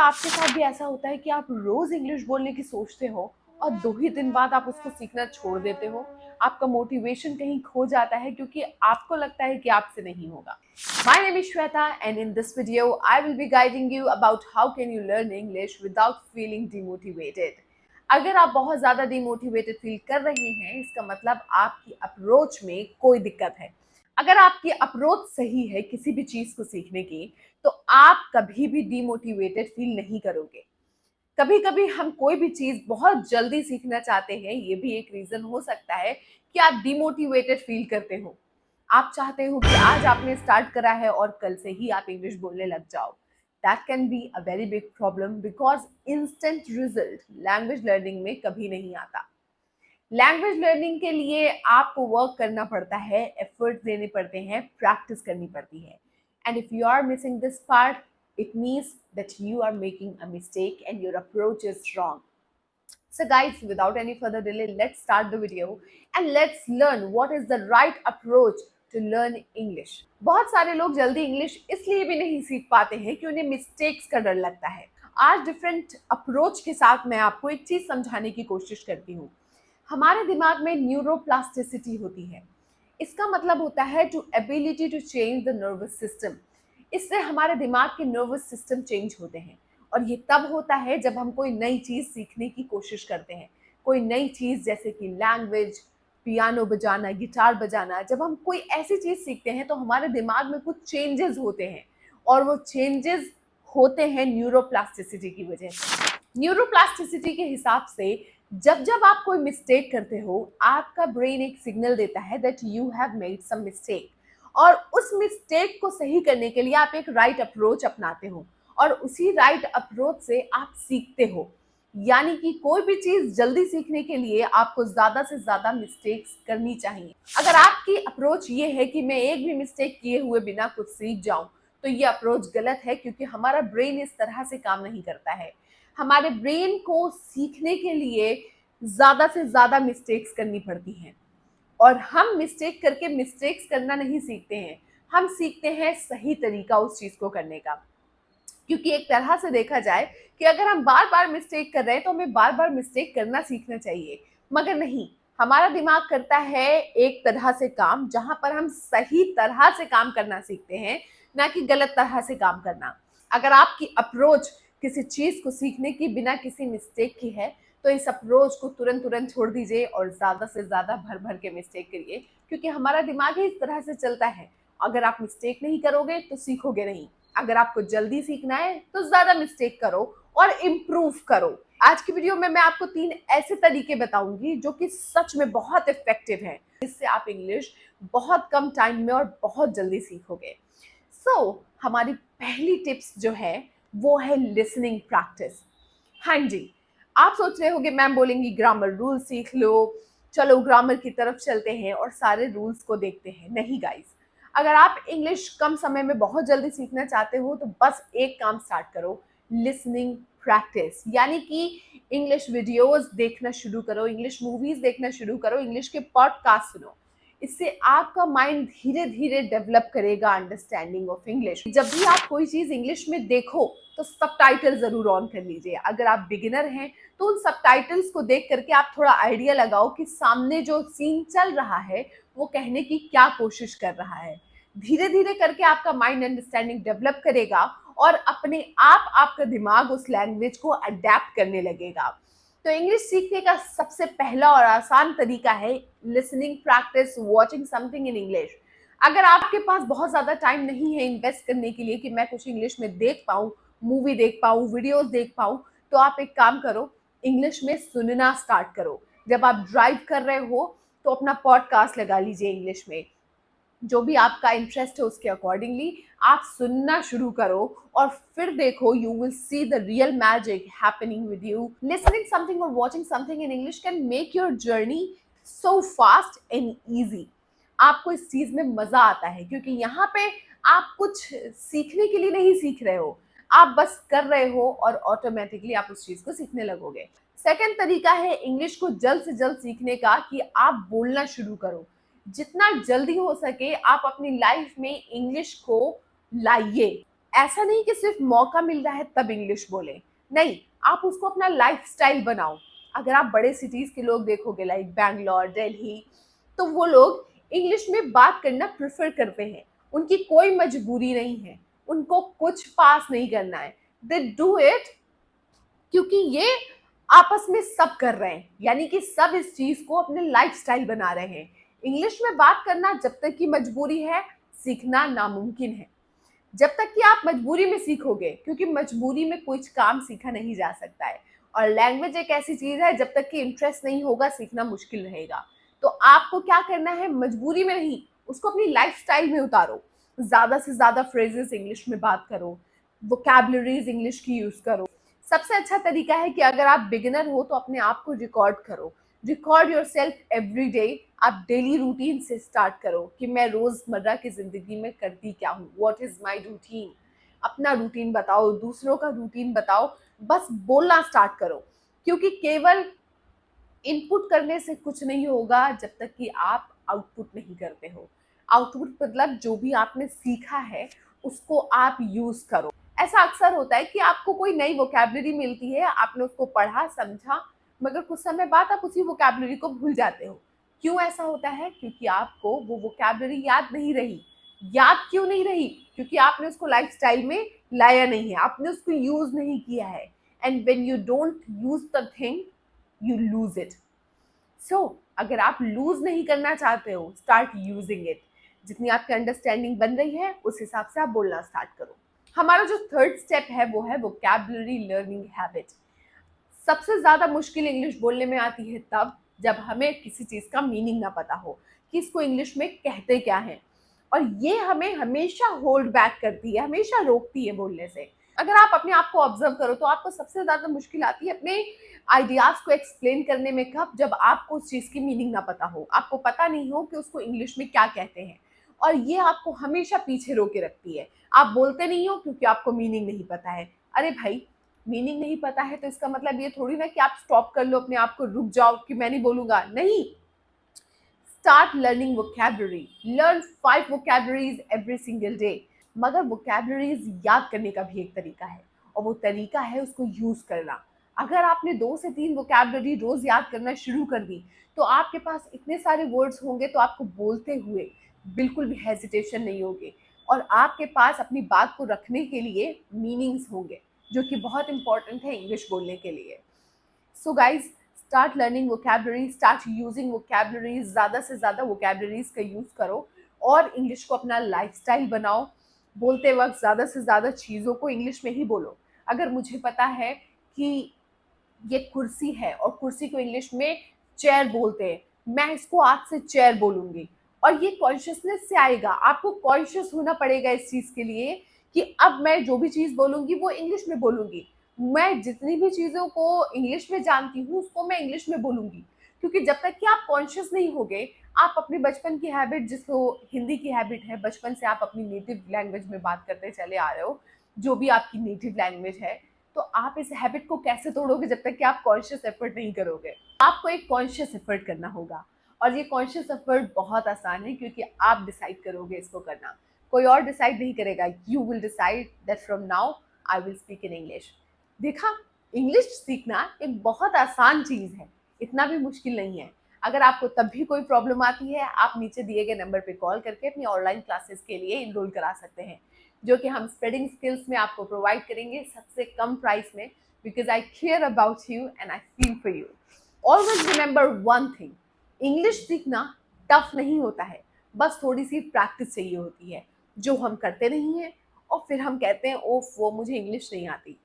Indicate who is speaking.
Speaker 1: आपके साथ भी ऐसा होता है कि आप रोज इंग्लिश बोलने की सोचते हो और 2 ही दिन बाद आप उसको सीखना छोड़ देते हो? आपका मोटिवेशन कहीं खो जाता है क्योंकि आपको लगता है कि आपसे नहीं होगा। My name is Shweta and in this video I will be guiding you about how can you learn English without feeling demotivated. अगर आप बहुत ज्यादा डिमोटिवेटेड फील कर रहे हैं, इसका मतलब आपकी अप्रोच में कोई दिक्कत है। अगर आपकी अप्रोच सही है किसी भी चीज को सीखने की, तो आप कभी भी डिमोटिवेटेड फील नहीं करोगे। कभी कभी हम कोई भी चीज बहुत जल्दी सीखना चाहते हैं, ये भी एक रीजन हो सकता है कि आप डिमोटिवेटेड फील करते हो। आप चाहते हो कि आज आपने स्टार्ट करा है और कल से ही आप इंग्लिश बोलने लग जाओ। That can be a very big problem because instant result language learning में कभी नहीं आता। लैंग्वेज लर्निंग के लिए आपको वर्क करना पड़ता है, एफर्ट्स देने पड़ते हैं, प्रैक्टिस करनी पड़ती है। And if you are missing this part, it means that you are making a mistake and your approach is wrong. So guys, without any further delay, let's start the video and let's learn what is the right approach to learn English. बहुत सारे लोग जल्दी English इसलिए भी नहीं सीख पाते हैं कि उन्हें मिस्टेक्स का डर लगता है। आज डिफरेंट अप्रोच के साथ मैं आपको एक चीज समझाने की कोशिश करती हूँ। हमारे दिमाग में न्यूरोप्लास्टिसिटी होती है। इसका मतलब होता है to ability to change the nervous system. इससे हमारे दिमाग के नर्वस सिस्टम चेंज होते हैं और ये तब होता है जब हम कोई नई चीज सीखने की कोशिश करते हैं। कोई नई चीज जैसे कि लैंग्वेज, पियानो बजाना, गिटार बजाना, जब हम कोई ऐसी चीज सीखते हैं तो हमारे दिमाग में कुछ चेंजेस होते हैं और वो चेंजेस होते हैं न्यूरोप्लास्टिसिटी की वजह से। न्यूरोप्लास्टिसिटी के हिसाब से जब जब आप कोई मिस्टेक करते हो, आपका ब्रेन एक सिग्नल देता है that you have made some mistake, और उस मिस्टेक को सही करने के लिए आप एक राइट अप्रोच अपनाते हो और उसी राइट अप्रोच से आप सीखते हो। यानी कि कोई भी चीज जल्दी सीखने के लिए आपको ज्यादा से ज्यादा मिस्टेक्स करनी चाहिए। अगर आपकी अप्रोच ये है कि मैं एक भी मिस्टेक किए हुए बिना कुछ सीख जाऊं, तो ये अप्रोच गलत है क्योंकि हमारा ब्रेन इस तरह से काम नहीं करता है। हमारे ब्रेन को सीखने के लिए ज्यादा से ज्यादा मिस्टेक्स करनी पड़ती हैं और हम मिस्टेक करके मिस्टेक्स करना नहीं सीखते हैं, हम सीखते हैं सही तरीका उस चीज को करने का। क्योंकि एक तरह से देखा जाए कि अगर हम बार बार मिस्टेक कर रहे हैं तो हमें बार बार मिस्टेक करना सीखना चाहिए, मगर नहीं। हमारा दिमाग करता है एक तरह से काम जहां पर हम सही तरह से काम करना सीखते हैं, ना कि गलत तरह से काम करना। अगर आपकी अप्रोच किसी चीज को सीखने की बिना किसी मिस्टेक की है, तो इस अप्रोच को तुरंत तुरंत छोड़ दीजिए और ज्यादा से ज्यादा भर भर के मिस्टेक करिए, क्योंकि हमारा दिमाग ही इस तरह से चलता है। अगर आप मिस्टेक नहीं करोगे तो सीखोगे नहीं। अगर आपको जल्दी सीखना है तो ज्यादा मिस्टेक करो और इम्प्रूव करो। आज की वीडियो में मैं आपको 3 ऐसे तरीके बताऊंगी जो कि सच में बहुत इफेक्टिव हैं, जिससे आप इंग्लिश बहुत कम टाइम में और बहुत जल्दी सीखोगे। हमारी पहली टिप्स जो है वो है लिसनिंग प्रैक्टिस। हाँ जी, आप सोच रहे होंगे मैम बोलेंगी ग्रामर रूल सीख लो, चलो ग्रामर की तरफ चलते हैं और सारे रूल्स को देखते हैं। नहीं गाइस, अगर आप इंग्लिश कम समय में बहुत जल्दी सीखना चाहते हो तो बस एक काम स्टार्ट करो, लिसनिंग प्रैक्टिस। यानी कि इंग्लिश वीडियोस देखना शुरू करो, इंग्लिश मूवीज देखना शुरू करो, इंग्लिश के पॉडकास्ट सुनो। इससे आपका माइंड धीरे धीरे डेवलप करेगा अंडरस्टैंडिंग ऑफ इंग्लिश। जब भी आप कोई चीज इंग्लिश में देखो तो सबटाइटल जरूर ऑन कर लीजिए। अगर आप बिगिनर हैं तो उन सबटाइटल्स को देख करके आप थोड़ा आइडिया लगाओ कि सामने जो सीन चल रहा है वो कहने की क्या कोशिश कर रहा है। धीरे धीरे करके आपका माइंड अंडरस्टैंडिंग डेवलप करेगा और अपने आप आपका दिमाग उस लैंग्वेज को अडेप्ट करने लगेगा। तो इंग्लिश सीखने का सबसे पहला और आसान तरीका है listening practice, watching something in English. अगर आपके पास बहुत ज्यादा टाइम नहीं है इन्वेस्ट करने के लिए कि मैं कुछ इंग्लिश में देख पाऊँ, मूवी देख पाऊँ, वीडियोस देख पाऊँ, तो आप एक काम करो, इंग्लिश में सुनना स्टार्ट करो। जब आप ड्राइव कर रहे हो तो अपना पॉडकास्ट लगा लीजिए इंग्लिश में। जो भी आपका इंटरेस्ट है उसके अकॉर्डिंगली आप सुनना शुरू करो और फिर देखो, you will see the real magic happening with you. Listening something और watching something in English can make your journey so fast and easy. आपको इस चीज में मजा आता है क्योंकि यहाँ पे आप कुछ सीखने के लिए नहीं सीख रहे हो, आप बस कर रहे हो और ऑटोमेटिकली आप उस चीज को सीखने लगोगे। सेकेंड तरीका है इंग्लिश को जल्द से जल्द सीखने का कि आप बोलना शुरू करो। जितना जल्दी हो सके आप अपनी लाइफ में इंग्लिश को लाइए। ऐसा नहीं कि सिर्फ मौका मिल रहा है तब इंग्लिश बोले, नहीं, आप उसको अपना लाइफस्टाइल बनाओ। अगर आप बड़े सिटीज के लोग देखोगे लाइक बैंगलोर, दिल्ली, तो वो लोग इंग्लिश में बात करना प्रेफर करते हैं। उनकी कोई मजबूरी नहीं है, उनको कुछ पास नहीं करना है, दे डू इट क्योंकि ये आपस में सब कर रहे हैं, यानी कि सब इस चीज को अपने लाइफस्टाइल बना रहे हैं। इंग्लिश में बात करना जब तक की मजबूरी है, सीखना नामुमकिन है। जब तक कि आप मजबूरी में सीखोगे, क्योंकि मजबूरी में कुछ काम सीखा नहीं जा सकता है, और लैंग्वेज एक ऐसी चीज है जब तक कि इंटरेस्ट नहीं होगा सीखना मुश्किल रहेगा। तो आपको क्या करना है, मजबूरी में नहीं, उसको अपनी लाइफस्टाइल में उतारो। ज्यादा से ज्यादा फ्रेजेस इंग्लिश में बात करो, वोकैबुलरीज इंग्लिश की यूज करो। सबसे अच्छा तरीका है कि अगर आप बिगिनर हो तो अपने आप को रिकॉर्ड करो, record your self every day. आप डेली रूटीन से स्टार्ट करो कि मैं रोजमर्रा की जिंदगी में करती क्या हूँ, व्हाट इज माय रूटीन। अपना रूटीन बताओ, दूसरों का रूटीन बताओ, बस बोलना स्टार्ट करो। क्योंकि केवल इनपुट करने से कुछ नहीं होगा जब तक कि आप आउटपुट नहीं करते हो। आउटपुट मतलब जो भी आपने सीखा है उसको आप यूज करो। ऐसा अक्सर होता है कि आपको कोई नई वोकैबुलरी मिलती है, आपने उसको पढ़ा समझा, मगर कुछ समय बाद आप उसी वोकैबुलरी को भूल जाते हो। क्यों ऐसा होता है? क्योंकि आपको वो वोकैबुलरी याद नहीं रही। याद क्यों नहीं रही? क्योंकि आपने उसको लाइफस्टाइल में लाया नहीं है, आपने उसको यूज नहीं किया है। And when you don't use the thing, you lose it. So अगर आप लूज नहीं करना चाहते हो, स्टार्ट यूजिंग इट। जितनी आपकी अंडरस्टैंडिंग बन रही है उस हिसाब से आप बोलना स्टार्ट करो। हमारा जो थर्ड स्टेप है वो है वोकैबुलरी लर्निंग हैबिट। सबसे ज्यादा मुश्किल इंग्लिश बोलने में आती है तब जब हमें किसी चीज का मीनिंग ना पता हो कि इसको इंग्लिश में कहते क्या है, और ये हमें हमेशा होल्ड बैक करती है, हमेशा रोकती है बोलने से। अगर आप अपने आप को ऑब्जर्व करो तो आपको सबसे ज्यादा मुश्किल आती है अपने आइडियाज को एक्सप्लेन करने में कब, जब आपको उस चीज की मीनिंग ना पता हो, आपको पता नहीं हो कि उसको इंग्लिश में क्या कहते हैं, और ये आपको हमेशा पीछे रोके रखती है। आप बोलते नहीं हो क्योंकि आपको मीनिंग नहीं पता है। अरे भाई, मीनिंग नहीं पता है तो इसका मतलब ये थोड़ी ना कि आप स्टॉप कर लो, अपने आप को रुक जाओ कि मैं नहीं बोलूंगा, नहीं। Start learning vocabulary, learn 5 vocabularies every single day. मगर वोकैबुलरीज याद करने का भी एक तरीका है, और वो तरीका है उसको यूज करना। अगर आपने 2 से 3 वोकैबुलरी रोज याद करना शुरू कर दी तो आपके पास इतने सारे वर्ड्स होंगे तो आपको बोलते हुए बिल्कुल भी हेजिटेशन नहीं होगी, और आपके पास अपनी बात को रखने के लिए मीनिंग्स होंगे, जो कि बहुत इंपॉर्टेंट है इंग्लिश बोलने के लिए। So guys, start learning vocabulary, start using vocabularies. ज़्यादा से ज़्यादा वोकैबुलरीज का यूज़ करो और इंग्लिश को अपना लाइफस्टाइल बनाओ। बोलते वक्त ज़्यादा से ज़्यादा चीज़ों को इंग्लिश में ही बोलो। अगर मुझे पता है कि ये कुर्सी है और कुर्सी को इंग्लिश में चेयर बोलते हैं, मैं इसको आज से चेयर बोलूंगी, और ये कॉन्शियसनेस से आएगा। आपको कॉन्शियस होना पड़ेगा इस चीज के लिए कि अब मैं जो भी चीज बोलूंगी वो इंग्लिश में बोलूंगी। मैं जितनी भी चीजों को इंग्लिश में जानती हूँ उसको मैं इंग्लिश में बोलूंगी। क्योंकि जब तक कि आप कॉन्शियस नहीं होगे, आप अपने बचपन की हैबिट, जिसको हिंदी की हैबिट है, बचपन से आप अपनी नेटिव लैंग्वेज में बात करते चले आ रहे हो, जो भी आपकी नेटिव लैंग्वेज है, तो आप इस हैबिट को कैसे तोड़ोगे जब तक कि आप कॉन्शियस एफर्ट नहीं करोगे। आपको एक कॉन्शियस एफर्ट करना होगा, और ये कॉन्शियस एफर्ट बहुत आसान है क्योंकि आप डिसाइड करोगे इसको करना, कोई और डिसाइड नहीं करेगा। You will decide that from now I will speak in English. देखा, इंग्लिश सीखना एक बहुत आसान चीज है, इतना भी मुश्किल नहीं है। अगर आपको तब भी कोई प्रॉब्लम आती है, आप नीचे दिए गए नंबर पे कॉल करके अपनी ऑनलाइन क्लासेस के लिए इनरोल करा सकते हैं, जो कि हम स्प्रेडिंग स्किल्स में आपको प्रोवाइड करेंगे सबसे कम प्राइस में, because I care about you and I feel for you. Always remember one thing, English सीखना टफ नहीं होता है, बस थोड़ी सी प्रैक्टिस चाहिए होती है, जो हम करते नहीं हैं, और फिर हम कहते हैं ओफ वो मुझे इंग्लिश नहीं आती।